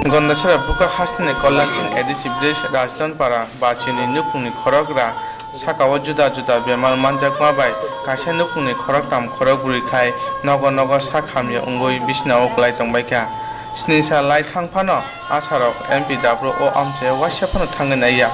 Gondasara buka hastine kollanchin edisi village Rajdanpara bachini nukuni khorogra sakawa juda juda bemal manjakma bai kaisa nukuni khoroktam khoroguri khai nogo nogo sakhamya ungoi bisna oklai tongbai kya snisa lai thangphano asarok MP dabro o amche wasyaphano thangnaya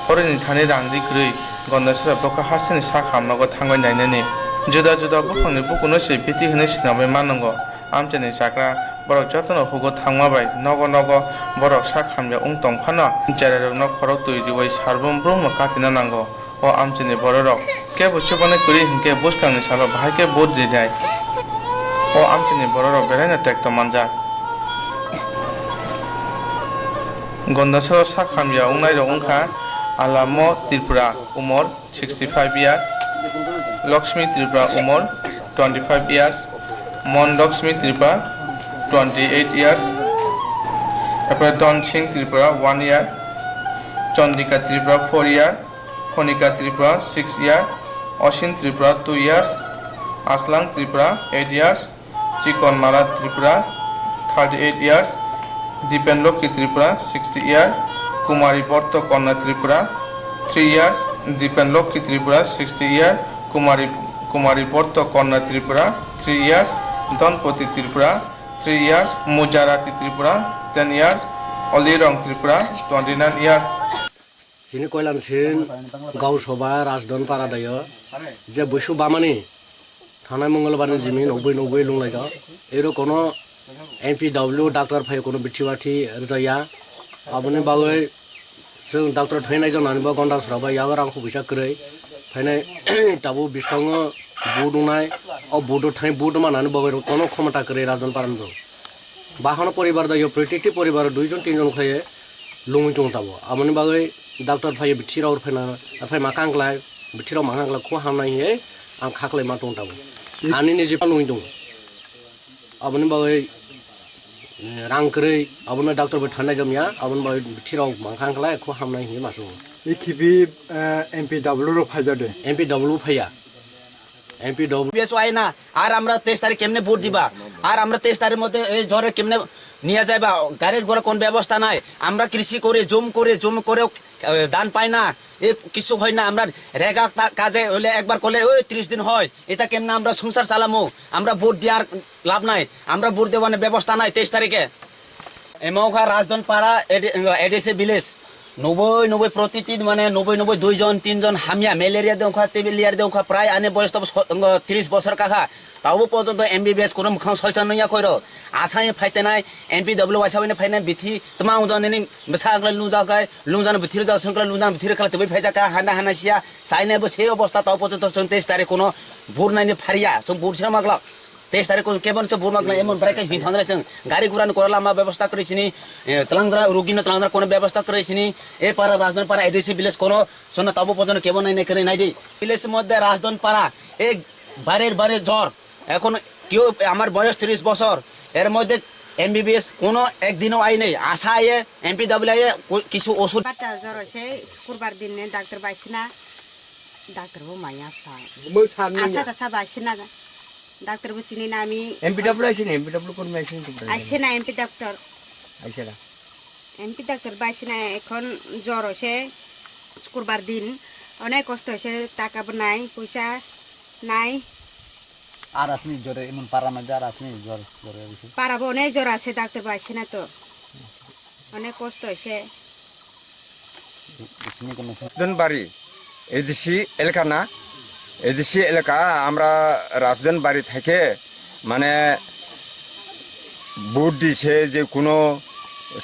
horini thani rangri grui Gondasara buka hastine sakham nogo thangbai nainani juda juda bukhoni bukuno se biti hne sinabai manango amchani sakra borok jotono hugo thangma bai nogo nogo borok sakhamya ungtong phano jararokno khorok tuiriwai sarbom brahma katina nango o amchani borok ke busubane kuri hinke buskangni salo bhaike bod didai o amchani borok beraina tekto manja Gondasara sakhamya ungnai rok ungkha Alamo Tripura umor 65 years Lakshmi Tripura umor 25 years Mondokshmi Tripura 28 years Don Singh Tripura 1 year Chandika Tripura 4 years Konika Tripura 6 years Oshin Tripura 2 years Aslang Tripura 8 years Chikon Mala Tripura 38 years Dipen Loki Tripura 60 years Kumari Borto Konna Tripura 3 years Dipen Loki Tripura 60 years Kumari Borto Konna Tripura 3 years Donpoti Tripura 3 years Mujarati Tripura 10 years Olirong Tripura 29 years Sini koilan sin gaw soba Rajdanpara dayo je busu bamani thana mongolbar jimi 90 lunglai ja ero kono MPW doctor phai kono bichiwati rjaya abone bagoi जों doctor थैनाय जनानैबा गन्डासराबा यागा रांखौ फैसा करै फायनाय दाबो बिस्ताङो बुदुनाय अ बुदु थाय बुदु मानानै बगै कोनो क्षमता करै राजनपाराम जो बाहन परिवार दायो प्रत्येकटी परिवार 2 जन 3 जन खाये लुङै दं दाबो आमनि बागै डाक्टर फाय बिथिराव फैना फाय माखांगलाय बिथिराव माखांगला खौ हामनाय हे आं खाखलाय मा दं दाबो आनि निजे लुङै दं आमनि बागै रां करै आबनो डाक्टर बे थानाय जमिया आबन बाय बिथिराव माखांगलाय खौ हामनाय हे मासो इखिबि MPW रो फायजादे MPW फाया MPW বেশ হয় না আর আমরা 23 তারিখ কেমনে ভোট দিবা আর আমরা 23 তারিখের মধ্যে এই জ্বরে কেমনে নিয়ে যাইবা গাড়ির ঘরে কোন ব্যবস্থা নাই আমরা কৃষি করে জম করে দান পাই না এ কিছু হয় না আমরা রেগা কাজে হলে একবার করলে ওই 30 দিন হয় এটা কেমনে আমরা সংসার চালামু আমরা ভোট দেওয়ার লাভ নাই আমরা ভোট দেওয়ার ব্যবস্থা নাই 23 তারিখে এমওখা রাজদনপাড়া এডিসি ভিলেজ 90 প্রতিদিন মানে 90 2 জন 3 জন হামিয়া ম্যালেরিয়া দেওয়া টেবিলিয়ার দেওয়া প্রায় আনে বয়স তো 30 বছর কাকা তাও পর্যন্ত MBBS কোন মুখাং সলচান নয়া কইর আসাই ফাইতে নাই MPW আসাইনে ফাইনে বিথি তমা উজানি বেসাগলা লুজাগায় লুজান বিথির যাও সংকলা লুজান বিথির খালা তবে ফাইজাকা হানা হানাসিয়া সাইনে বসে অবস্থা তাও পর্যন্ত 23 তারিখ কোন ভোর নাইনি ফারিয়া সব ভোর ছে মাগলা 23 তারিখ কেবল ভোর মাগলা এমন প্রায় হি থানরে जों গাড়ি গুরান করলা মা ব্যবস্থা করেছিনি তলাংদ্রা রোগীনো তলাংদ্রা কোন ব্যবস্থা করেছিনি এ পাড়া রাজদনপাড়া এডিসি ভিলেজ কোন সোনা তাবো পর্যন্ত কেবল নাই করে নাই দি ভিলেজ মধ্যে রাজদনপাড়া এই বারে জ্বর এখন কেউ আমার বয়স 30 বছর এর মধ্যে MBBS কোনো একদিনও আই নেই আশা আয়ে MPW কিছু ওষুধ বাচ্চা জ্বর হইছে শুক্রবার দিনে ডাক্তার বাইছিনা ডাক্তার বো মাইয়া ফা আশা তাসা বাইছিনা ডাক্তার বো চিনি না আমি MPW আইছেন MPW কোন আইছেন আইছে না MP ডাক্তার আইছে না MP ডাক্তার বাইছিনা এখন জ্বর হইছে শুক্রবার দিন অনেক কষ্ট হইছে টাকা নাই পয়সা নাই আর আসনি জ্বরে এমন পারা না যার আসনি জ্বর হইছে পারাবো অনেক জ্বর আছে ডাক্তার বাইছে না তো অনেক কষ্ট হইছে রাজদনবাড়ি এডিসি এলাকা না এডিসি এলাকা আমরা রাজদনবাড়ি থেকে মানে ভোট দিছে যে কোনো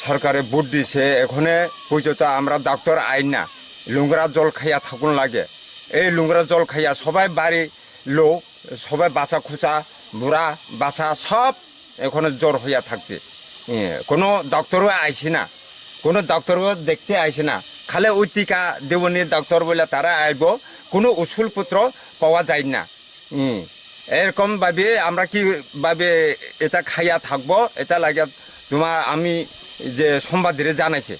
সরকারে ভোট দিছে এখানে পর্যন্ত আমরা ডাক্তার আইন না লুংরা জল খাইয়া থাকুন লাগে এই লুংরা জল খাইয়া সবাই বাড়ি লোক সবাই বাসা খুচা বুড়া বাসা সব এখানে জ্বর হইয়া থাকছে কোনো ডাক্তারও আইছে না কোনো ডাক্তারও দেখতে আইছে না খালি ওই টিকা দেবনি ডাক্তার বলে তারা আইব কোনো ওষুধপত্র পাওয়া যায় না এরকম ভাবে আমরা কিভাবে এটা খাইয়া থাকবো এটা লাগে তোমার আমি যে সংবাদে জানাইছে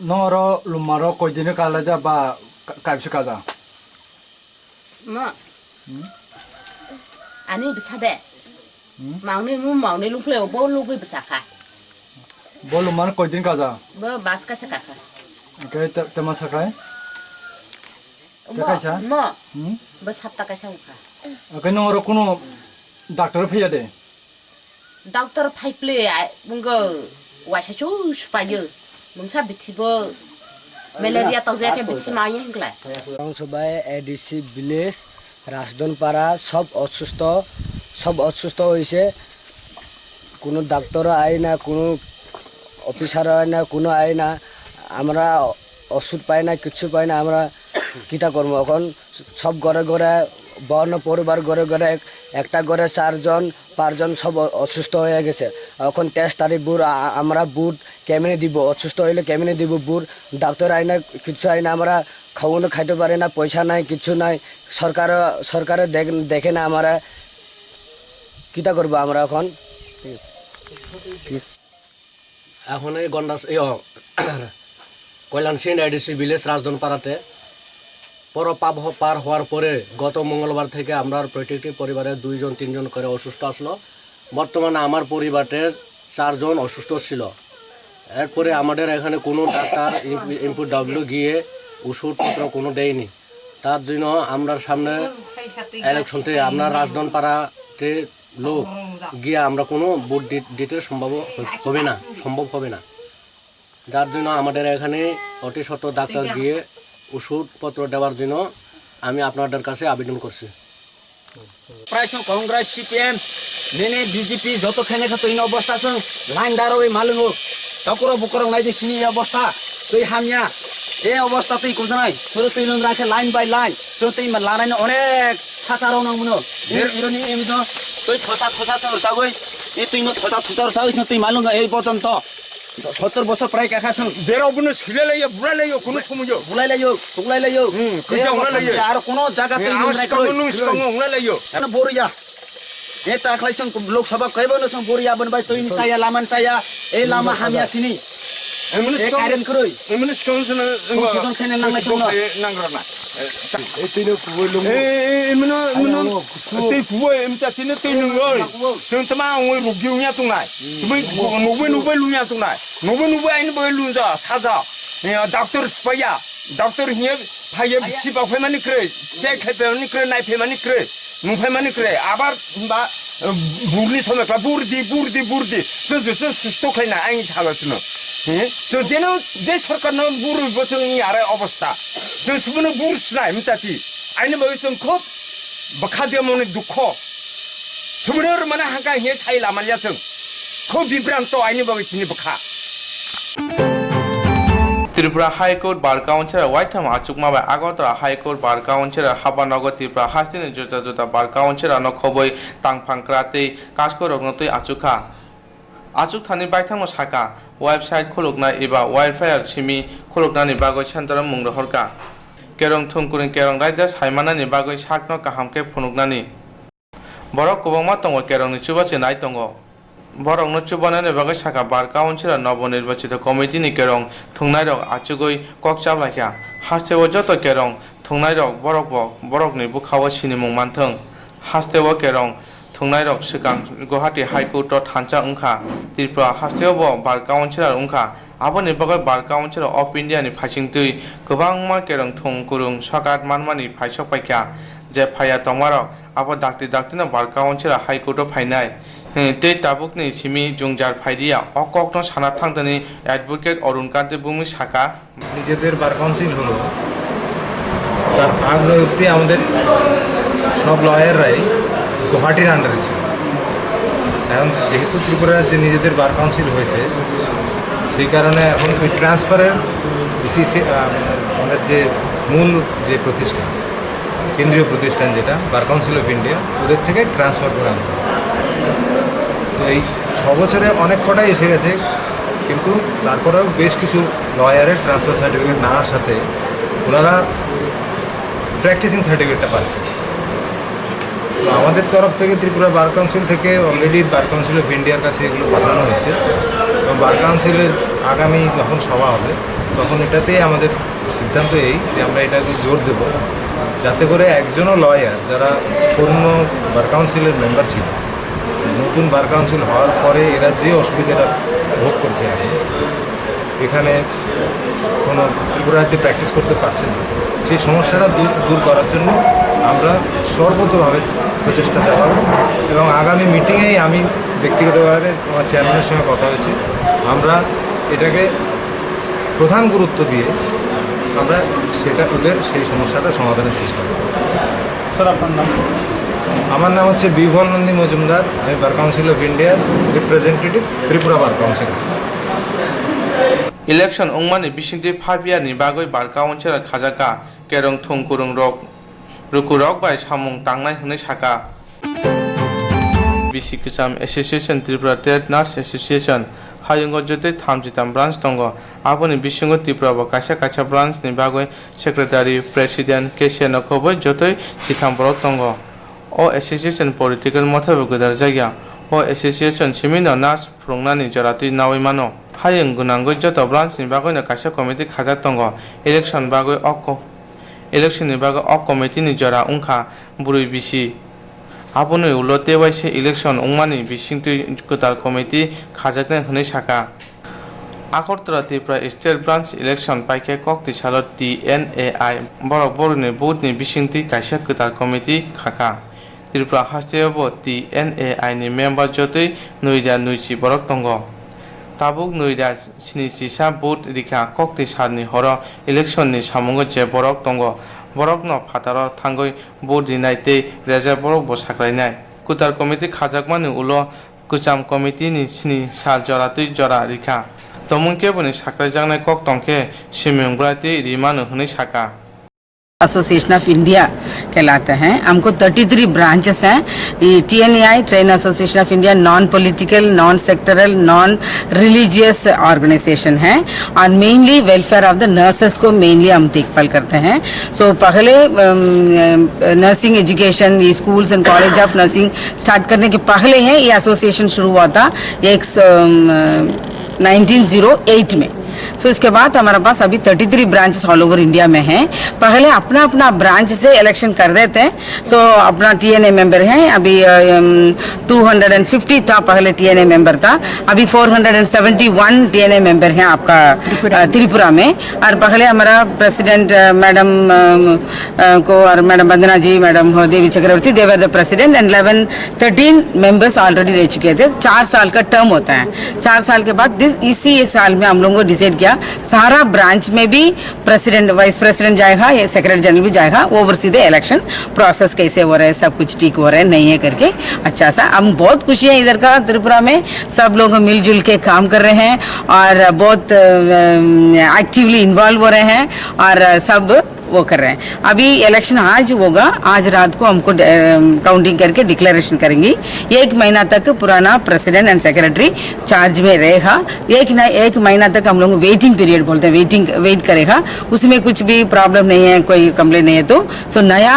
নর লুমার কয়দিন কালে যাবা কাইবছে কাজা 뭐 아니 비싸대 মাউনি মু মাউনি লুফলে বো লুগুই বসাখা বলো মানে কয়দিন কাজা বো বাস কাছে কাকা ওকে তেমন সাকায় মো কাইছা? মো হুম বো সাপ্তা কাছে উখা ওকে নর কোনো ডাক্তার ফিয়া দে ডাক্তার ফাইপ্লে বুঙ্গো ওয়াসা চু সুপায়ো মুংসা বিথিবো ম্যালেরিয়া তজাকে বিথি মায়ে হংলা সবাই এডিসি ভিলেজ রাজদনপাড়া সব অসুস্থ হয়েছে কোনো ডাক্তার আয় না কোনো অফিসার আয় না কোনো আয় না আমরা ওষুধ পাই না কিচ্ছু পাই না আমরা কিটা করবো এখন সব ঘরে ঘরে বর্ণ পরিবার ঘরে ঘরে একটা ঘরে 4-5জন সব অসুস্থ হয়ে গেছে এখন টেস্ট তারিখ বুট আমরা বুট কেমনে দিব অসুস্থ হইলে কেমনে দিব বুট ডাক্তার আয় না কিচ্ছু আয় না আমরা খাওয়ানো খাইতে পারি না পয়সা নাই কিছু নাই সরকারে দেখে না আমরা কিটা করবো আমরা এখন এই গন্ডাস কল্যাণসিন এডিসি ভিলেজ রাজদনপাড়াতে পার হওয়ার পরে গত মঙ্গলবার থেকে আমরা প্রত্যেকটি পরিবারের 2-3জন করে অসুস্থ আসলো বর্তমানে আমার পরিবারের 4জন অসুস্থ ছিল এরপরে আমাদের এখানে কোনো ডাক্তার এমপিডব্লিউ গিয়ে ওষুধপত্র কোনো দেয়নি তার জন্য আমরা সামনে ইলেকশনতে আমরা রাজদনপাড়াতে লোক গিয়ে আমরা কোনো ভোট দিতে সম্ভব হবে না যার জন্য আমাদের এখানে অতি সত্ত্বর ডাক্তার গিয়ে ওষুধপত্র দেওয়ার জন্য আমি আপনাদের কাছে আবেদন করছি প্রায় কংগ্রেস সিপিএম নেনে বিজেপি যতখানে তো এই অবস্থা আছে লাইন দাঁড়ো এই মালুম তকর বুকর নাই যে সিনি অবস্থা তুই হামিয়া এই অবস্থা তুই কোন নাই ছোট তুই রাখে লাইন বাই লাইন ছোট তুই লাইন অনেক ছাচারও না মনে এরনি এমন তুই থচা চাগই এই তুই থচা চাগই তুই মালুম এই পর্যন্ত 70 বছর প্রায় কাখাছ বেরোবনো ছিলে লাইয়া বুড়া লাইয়া কোনো সময় বুলাই লাইও আর কোনো জায়গাতে বরিয়া এ তাখলাইছং লোকসভা কইবনো সং বরিয়া বনবাই তুই সায়া লামান সায়া এই লামা হামিয়া সিনি এ কারেন করই এমনিস কমিশন সংশোধন খানে নাংলাই সং নাংরানা ডাক্তার স্পাইয়া ডাক্তার হিয়ে ভাইয়ে সিবা ফাইমানিক্রে সে খাইফাইমানিক্রে নাইফাইমানিক্রে নুফাইমানিক্রে আবার বা বুরনি সময়ক্লা বুরদি जों सुस्थ' खायना आंनि सागासिनो जों जेन जे सरकारनो बुरबो जोंनि आरो अबस्था जों सुबुंनो बुरसिनाय मिताति आइनि बागै जों खुब बखादिया मने दुख सुबुंनो माने हांगा हे साइला मानिया जों खुब बिब्रांत आइनि बागै सिनि बखा त्रिपुरा हाईकोर्ट बार काउंसिल वाइथम आचुकमा बाय आगरतला हाईकोर्ट बार काउंसिल हाबानगर त्रिपुरा हास्तिनि जुता बार काउंसिल न खबै तांफांक्राते कासको रगनतै आचुखा आचुक थानि बायथांनो साका वेबसाइट खुलुकना एबा वाइफायर सिमी खुलुकनानि बागै सेन्टार मुंरहरका केरं थुमकुरिं केरं रायदा सायमानानि बागै साकनो काहामके फुनुकनानि बरक गोबांमा दङ केरंनि चुबाचे नाय दङ बरकनो चुबानानि बागै साका बार काउंसिल नवनिर्वाचित कमिटिनि केरं थुंनायरक आचुगै ककचाबलायखा हास्तेव जत केरं थुंनायरक बरकनि बुखाव सिनिमुं मानथों हास्तेव केरं थुंनायरक सिगां गुवाहाटी हाईकोर्ट थानचा उंखा त्रिपुरा हास्तेव बार काउंसिल उंखा आबोनि बागै बार काउंसिल अफ इन्डियानि फाइसिंतै गोबांमा केरं थुंकुरुं सकात मानमानि फाइसपायखा जे फाया तमारक आबो दाक्तिनो बार काउंसिल हाईकोर्ट फाइनाय ते ताबुकनि सिमी जुंजार फाइदिया अककनो साना थांदोनि एडभोकेट अरुण कान्ति बुमि साका নিজেদের বার কাউন্সিল হলো তার আগে অবধি আমাদের সব লয়াররাই গুয়াহাটির আন্ডারে ছিল এখন যেহেতু ত্রিপুরার যে নিজেদের বার কাউন্সিল হয়েছে সেই কারণে এখন ওই ট্রান্সফারের আমাদের যে মূল যে প্রতিষ্ঠান কেন্দ্রীয় প্রতিষ্ঠান যেটা বার কাউন্সিল অফ ইন্ডিয়া ওদের থেকে ট্রান্সফার করে আনতে হবে তো এই 6 বছরে অনেক কটাই এসে গেছে কিন্তু তারপরেও বেশ কিছু লয়ারের ট্রান্সফার সার্টিফিকেট না আসাতে ওনারা প্র্যাকটিসিং সার্টিফিকেটটা পাচ্ছে তো আমাদের তরফ থেকে ত্রিপুরা বার কাউন্সিল থেকে অলরেডি বার কাউন্সিল অফ ইন্ডিয়ার কাছে এগুলো পাঠানো হয়েছে এবং বার কাউন্সিলের আগামী যখন সভা হবে তখন এটাতেই আমাদের সিদ্ধান্ত এই যে আমরা এটাকে জোর দেব যাতে করে একজনও লয়ার যারা পুরনো বার কাউন্সিলের মেম্বার ছিল নতুন বার কাউন্সিল হওয়ার পরে এরা যে অসুবিধাটা ভোগ করছে এখন, এখানে কোনো ত্রিপুরা রাজ্যে প্র্যাকটিস করতে পারছে না, সেই সমস্যাটা দূর করার জন্য আমরা সর্বতভাবে প্রচেষ্টা চালাবো। এবং আগামী মিটিংয়েই আমি ব্যক্তিগতভাবে আমার চেয়ারম্যানের সঙ্গে কথা হয়েছে, আমরা এটাকে প্রধান গুরুত্ব দিয়ে আমরা ওদের সেই সমস্যাটা সমাধানের চেষ্টা করব। স্যার আপনার নাম? আমার নাম হচ্ছে বিভল নন্দী মজুমদার, আমি বার কাউন্সিল অফ ইন্ডিয়ার representative, Tripura bar council. Election উংমানি বিশিংতি 5 ইয়ারनि बागै बार काउन्सिल खाजाका केरं थुंकुरुं रक रुकुरक बाय सामुं तांनाय हनै साका बिसि किसाम association Tripura trained nurses association हायुंगो जते 33 ब्रांच दंग आबोनि बिसिंगो त्रिपुरा बा कासा ब्रांच नि बागै सेक्रेटारि प्रेसिडेंट केसिया नखबै जतै 13 बरक दंग ओ एसोसिएशन पलिटिकल मथाबो गोदार जायगा ओ एसोसिएशन सिमिनो नार्स फुंगनानि जराति नावै मानो हायं गुनांगै जत ब्रांच नि बागैनो कासा कमिटि खाजा दंग इलेक्शन नि बागै अ कमिटि नि जरा उंखा बुरै बिसि आबोनो उलो तेवाइसे इलेक्शन उंमानि बिसिंति गोदार कमिटि खाजाकने हनै साका Agartala Tripura state branch election पाइके कक्ति सालो TNAI बरक बरनि बुथनि बिसिंति कासा गोदार कमिटि खाका त्रिपुरा हास्टेयावबो TNAI नि मेम्बार जतै नयदा नयसि बरक दंग ताबुक नयदा 77 बुथ रिखा कक्ति सारनि हर इलेक्शन नि सामुंगो जे बरक दंग बरक न फातार थांगै बुथ दिनायते रेजा बरक बसाख्लायनाय कुतार कमिटि खाजाकमानि उलो कुचाम कमिटि नि 7 साल जरा 2 जरा रिखा तमुंके बनि साख्लायजानाय कक तंके सिमेंब्राति रिमानो हनै साका एसोसिएशन ऑफ इंडिया कहलाते हैं। हमको 33 ब्रांचेस हैं। TNAI trained association of India non political, non sectoral, non religious organisation है और mainly welfare of the nurses को मेनली हम देखभाल करते हैं। सो पहले नर्सिंग एजुकेशन, ये schools and college of nursing start करने के पहले है ये एसोसिएशन शुरू हुआ था 1908 में। सो इसके बाद हमारे पास अभी 33 ब्रांचेस ऑल ओवर इंडिया में हैं। पहले अपना अपना ब्रांच से इलेक्शन कर देते हैं। सो अपना TNA मेंबर है, अभी 250 था पहले TNA मेंबर था, अभी 471 TNA मेंबर हैं आपका त्रिपुरा में। और पहले हमारा प्रेसिडेंट मैडम को और madam Vandana ji, madam Devi Chakravarti, they were the president and 13 members already रह चुके थे। 4 साल का टर्म होता है। 4 साल के बाद इसी साल में हम लोगों को डिसाइड किया सारा ब्रांच में भी प्रेसिडेंट, वाइस प्रेसिडेंट जाएगा, ये सेक्रेटरी जनरल भी जाएगा, ओवरसी द इलेक्शन प्रोसेस कैसे हो रहा है, सब कुछ ठीक हो रहा है नहीं है करके अच्छा सा। हम बहुत खुशी है इधर का त्रिपुरा में, सब लोग मिलजुल के काम कर रहे हैं और बहुत एक्टिवली इन्वॉल्व हो रहे हैं और सब वो कर रहे हैं। अभी इलेक्शन आज होगा, आज रात को हमको काउंटिंग करके डिक्लेरेशन करेंगी। 1 महीना तक पुराना प्रेसिडेंट एंड सेक्रेटरी चार्ज में रहेगा। 1 महीना तक हम लोग वेटिंग पीरियड बोलते हैं, वेट करेगा। उसमें कुछ भी प्रॉब्लम नहीं है, कोई कंप्लेंट नहीं है तो नया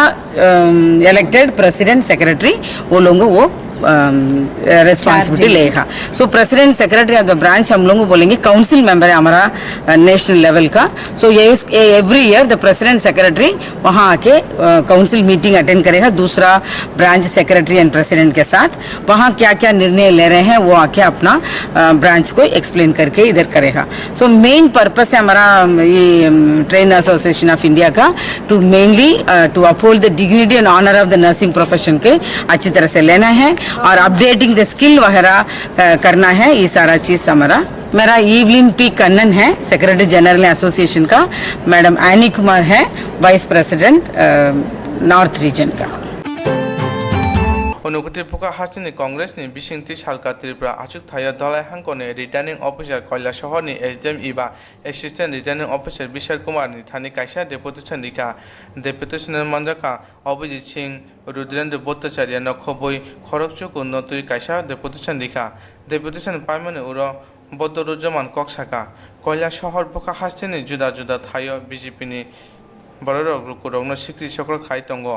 इलेक्टेड प्रेसिडेंट सेक्रेटरी वो लोगों वो रिस्पॉन्सिबिलिटी लेगा। सो president secretary of the branch हम लोग को बोलेंगे काउंसिल मेंबर है हमारा नेशनल लेवल का। सो ये every year the president secretary वहाँ आके काउंसिल मीटिंग अटेंड करेगा दूसरा ब्रांच सेक्रेटरी एंड प्रेसिडेंट के साथ। वहाँ क्या क्या निर्णय ले रहे हैं वो आके अपना ब्रांच को एक्सप्लेन करके इधर करेगा। सो मेन पर्पस है हमारा ये ट्रेन एसोसिएशन ऑफ इंडिया का to mainly to uphold the dignity and honour of the nursing profession के अच्छी तरह से लेना है और अपडेटिंग द स्किल वगैरह करना है। ये सारा चीज़ हमारा। मेरा ईवलिन पी कन्नन है, सेक्रेटरी जनरल एसोसिएशन का। मैडम एनी कुमार है, वाइस प्रेसिडेंट नॉर्थ रीजन का। अनुकुति पुका हासिनी कांग्रेस नि बिसिंति सालका त्रिपुरा आचुक थाया दलाय हांकोने रिटार्निंग ऑफिसर कैलाश शहर नि SDM इबा असिस्टेंट रिटार्निंग ऑफिसर बिशाल कुमार नि थानी काइसा डेपुटेशन लिखा डेपुटेशन मंजका अभिजीत सिंह रुद्रेंद्र भट्टाचार्य नखबई खरकचुक उन्नति काइसा डेपुटेशन लिखा डेपुटेशन पाइमाने उरो बद्दरुजमान कक्साका कैलाश शहर पुका हासिनी जुदा जुदा थायो BJP नि बररक रुकुरकनो सिक्रि चक्र खाइ दंग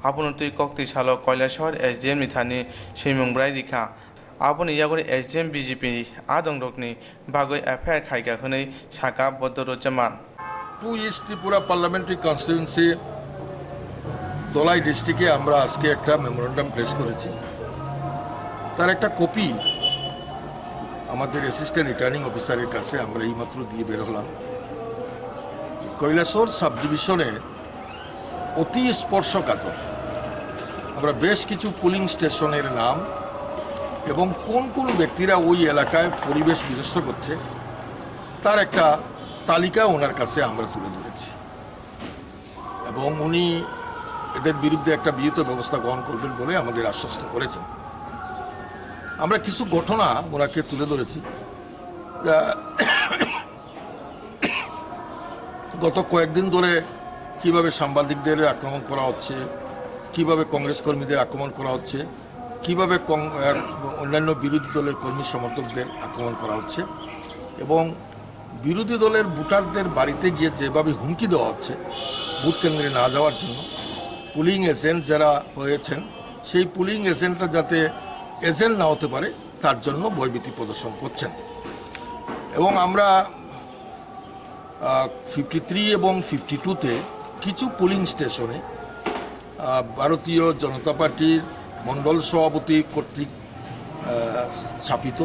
आबुन तुई कक्ति सालो कैलाश शहर SDM नि थानी सैमंब्राय दिखा आबुन यागरि SDM BJP आदंगरकनि बागै FIR खाइगा हनै साका बद्दरुजमान 2 East Tripura Parliamentary Constituency Dhalai ডিস্ট্রিক্টে আমরা আজকে একটা মেমোরেন্ডাম প্লেস করেছি। তার একটা কপি আমাদের অ্যাসিস্ট্যান্ট রিটার্নিং অফিসারের কাছে আমরা এইমাত্র দিয়ে বের হলাম। কৈলাসহর সাব ডিভিশনে অতি স্পর্শকাতর আমরা বেশ কিছু পুলিং স্টেশনের নাম এবং কোন কোন ব্যক্তিরা ওই এলাকায় পরিবেশ বিনষ্ট করছে তার একটা তালিকা ওনার কাছে আমরা তুলে ধরেছি এবং উনি এদের বিরুদ্ধে একটা বিহিত ব্যবস্থা গ্রহণ করবেন বলে আমাদের আশ্বস্ত করেছেন। আমরা কিছু ঘটনা ওনাকে তুলে ধরেছি। গত কয়েকদিন ধরে কিভাবে সাংবাদিকদের আক্রমণ করা হচ্ছে, কিভাবে কংগ্রেস কর্মীদের আক্রমণ করা হচ্ছে, কিভাবে অন্যান্য বিরোধী দলের কর্মী সমর্থকদের আক্রমণ করা হচ্ছে এবং বিরোধী দলের ভোটারদের বাড়িতে গিয়ে যেভাবে হুমকি দেওয়া হচ্ছে ভোট কেন্দ্রে না যাওয়ার জন্য, পুলিং এজেন্ট যারা হয়েছেন সেই পুলিং এজেন্টরা যাতে এজেন্ট না হতে পারে তার জন্য ভয়ভীতি প্রদর্শন করছেন। এবং আমরা 53 এবং 52-তে কিছু পুলিং স্টেশনে ভারতীয় জনতা পার্টির মণ্ডল সভাপতি কর্তৃক ছাপিত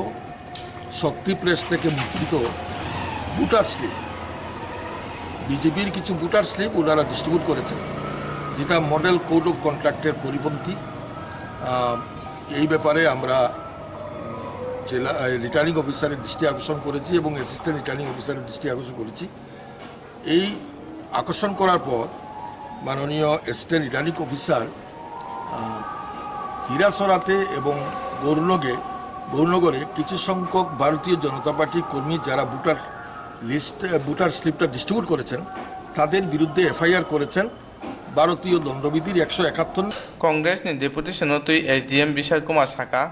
শক্তি প্রেস থেকে মুদ্রিত ভোটার স্লিপ, বিজেপির কিছু ভোটার স্লিপ ওনারা ডিস্ট্রিবিউট করেছেন, যেটা মডেল কোড অফ কন্ট্রাক্টের পরিপন্থী। এই ব্যাপারে আমরা জেলা রিটার্নিং অফিসারের দৃষ্টি আকর্ষণ করেছি এবং অ্যাসিস্ট্যান্ট রিটার্নিং অফিসারের দৃষ্টি আকর্ষণ করেছি। এই আকর্ষণ করার পর মাননীয় অ্যাসিস্ট্যান্ট রিটার্নিং অফিসার হীরাসরাতে এবং গৌরনগরে কিছু সংখ্যক ভারতীয় জনতা পার্টির কর্মী যারা ভোটার স্লিপটা ডিস্ট্রিবিউট করেছেন তাদের বিরুদ্ধে এফআইআর করেছেন ভারতীয় दंडविधिर 171। कांग्रेस ने डिप्टी सनोतुई एसडीएम विशाल कुमार साका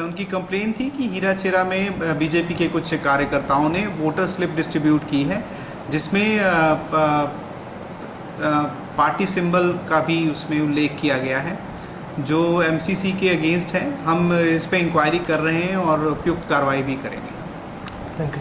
उनकी कंप्लेन थी कि हीराचेरा में बीजेपी के कुछ कार्यकर्ताओं ने वोटर स्लिप डिस्ट्रीब्यूट की है जिसमें पार्टी सिंबल का भी उसमें उल्लेख किया गया है जो एमसीसी के अगेंस्ट है। हम इस पर इंक्वायरी कर रहे हैं और उपयुक्त कार्रवाई भी करेंगे। Thank you.